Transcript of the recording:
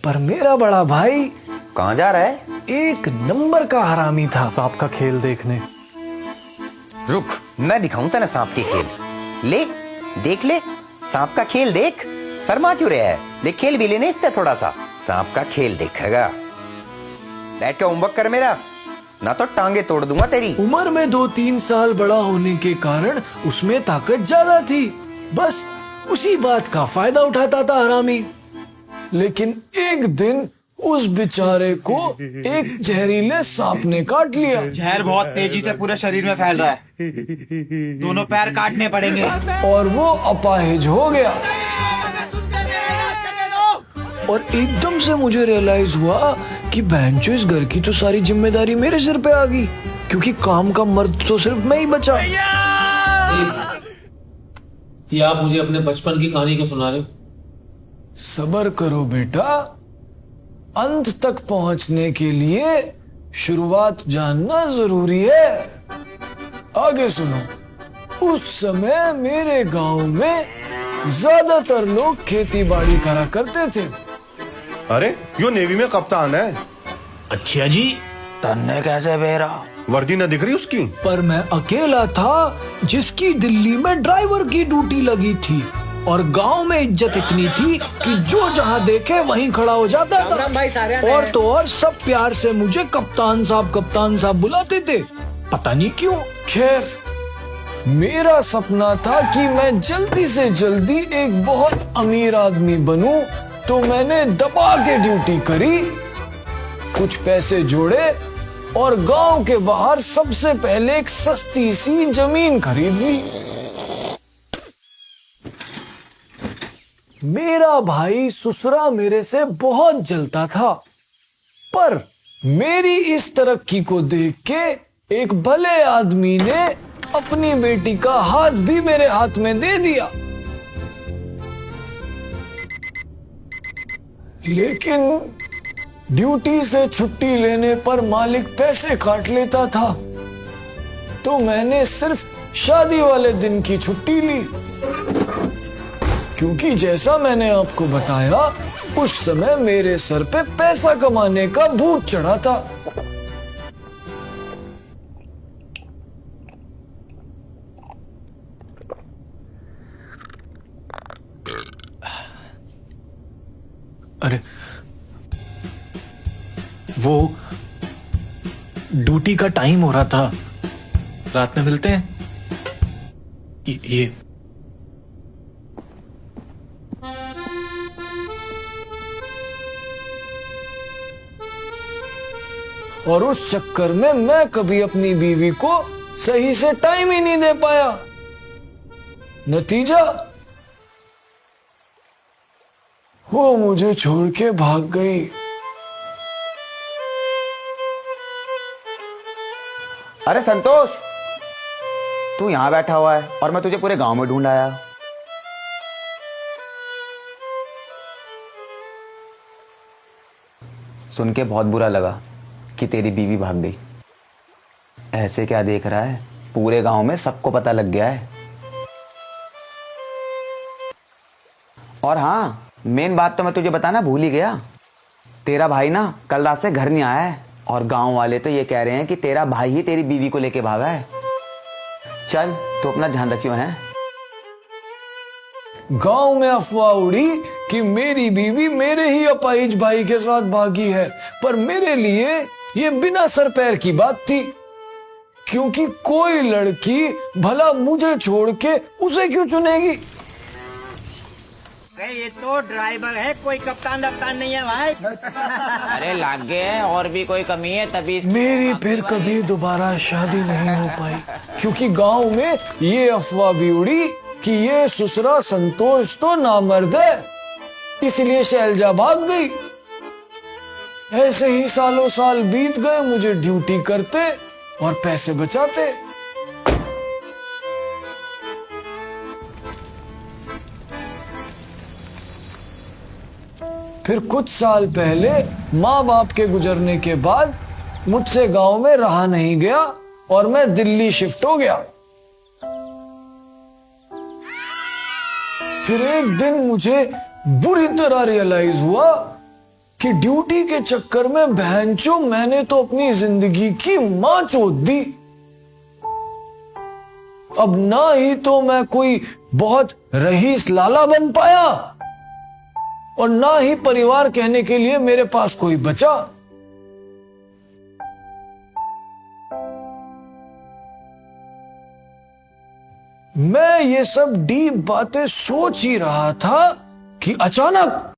पर मेरा बड़ा भाई कहाँ जा रहा है? एक नंबर का हरामी था। सांप का खेल देखने। रुक, मैं दिखाऊं तेने सांप के खेल। ले देख ले, सांप का खेल देख। शर्मा क्यों रहा है? ले खेल भी लेने इससे थोड़ा सा। सांप का खेल देखेगा। बैठ के होमवर्क कर मेरा, ना तो टांगे तोड़ दूंगा तेरी। उम्र में 2-3 साल बड़ा होने के कारण उसमें ताकत ज्यादा थी। बस उसी बात का फायदा उठाता था हरामी। लेकिन एक दिन उस बेचारे को एक जहरीले सांप ने काट लिया। जहर बहुत तेजी से पूरे शरीर में फैल रहा है, दोनों पैर काटने पड़ेंगे। और वो अपाहिज हो गया। और एकदम से मुझे रियलाइज हुआ कि बहनचोद इस घर की तो सारी जिम्मेदारी मेरे सिर पे आ गई, क्योंकि काम का मर्द तो सिर्फ मैं ही बचा। ये आप मुझे अपने बचपन की कहानी क्यों सुना रहे हो? सब्र करो बेटा, अंत तक पहुंचने के लिए शुरुआत जानना जरूरी है। आगे सुनो। उस समय मेरे गांव में ज्यादातर लोग खेती बाड़ी करा करते थे। अरे यो नेवी में कप्तान है। अच्छा जी। तन्ने कैसे बेरा? वर्दी न दिख रही उसकी? पर मैं अकेला था जिसकी दिल्ली में ड्राइवर की ड्यूटी लगी थी, और गांव में इज्जत इतनी थी कि जो जहां देखे वहीं खड़ा हो जाता था। और तो और सब प्यार से मुझे कप्तान साहब बुलाते थे, पता नहीं क्यों। खैर, मेरा सपना था कि मैं जल्दी से जल्दी एक बहुत अमीर आदमी बनूं, तो मैंने दबा के ड्यूटी करी, कुछ पैसे जोड़े और गांव के बाहर सबसे पहले एक सस्ती सी जमीन खरीद ली। मेरा भाई ससुरा मेरे से बहुत जलता था, पर मेरी इस तरक्की को देख के एक भले आदमी ने अपनी बेटी का हाथ भी मेरे हाथ में दे दिया। लेकिन ड्यूटी से छुट्टी लेने पर मालिक पैसे काट लेता था, तो मैंने सिर्फ शादी वाले दिन की छुट्टी ली, क्योंकि जैसा मैंने आपको बताया उस समय मेरे सर पे पैसा कमाने का भूत चढ़ा था। अरे वो ड्यूटी का टाइम हो रहा था, रात में मिलते हैं। ये और उस चक्कर में मैं कभी अपनी बीवी को सही से टाइम ही नहीं दे पाया। नतीजा, वो मुझे छोड़ के भाग गई। अरे संतोष, तू यहाँ बैठा हुआ है और मैं तुझे पूरे गांव में ढूंढ आया। सुन के बहुत बुरा लगा कि तेरी बीवी भाग गई। ऐसे क्या देख रहा है? पूरे गांव में सबको पता लग गया है। और हाँ, मेन बात तो मैं तुझे बताना भूल ही गया। तेरा भाई ना कल रात से घर नहीं आया है, और गांव वाले तो ये कह रहे हैं कि तेरा भाई ही तेरी बीवी को लेके भागा है। चल, तो अपना ध्यान रखियो है। गांव में अफवाह उड़ी कि मेरी बीवी मेरे ही अपाहिज भाई के साथ भागी है, पर मेरे लिए ये बिना सर पैर की बात थी, क्योंकि कोई लड़की भला मुझे छोड़ के उसे क्यों चुनेगी। ये तो ड्राइवर है, कोई कप्तान नहीं है भाई। अरे लागे है, और भी कोई कमी है तभी। मेरी फिर कभी दोबारा शादी नहीं हो पाई, क्योंकि गांव में ये अफवाह भी उड़ी कि ये ससुरा संतोष तो नामर्द है, इसलिए शैलजा भाग गई। ऐसे ही सालों साल बीत गए मुझे ड्यूटी करते और पैसे बचाते। फिर कुछ साल पहले माँ बाप के गुजरने के बाद मुझसे गांव में रहा नहीं गया और मैं दिल्ली शिफ्ट हो गया। फिर एक दिन मुझे बुरी तरह रियलाइज हुआ कि ड्यूटी के चक्कर में बहनचो मैंने तो अपनी जिंदगी की मां चोद दी। अब ना ही तो मैं कोई बहुत रईस लाला बन पाया और ना ही परिवार कहने के लिए मेरे पास कोई बचा। मैं ये सब डीप बातें सोच ही रहा था कि अचानक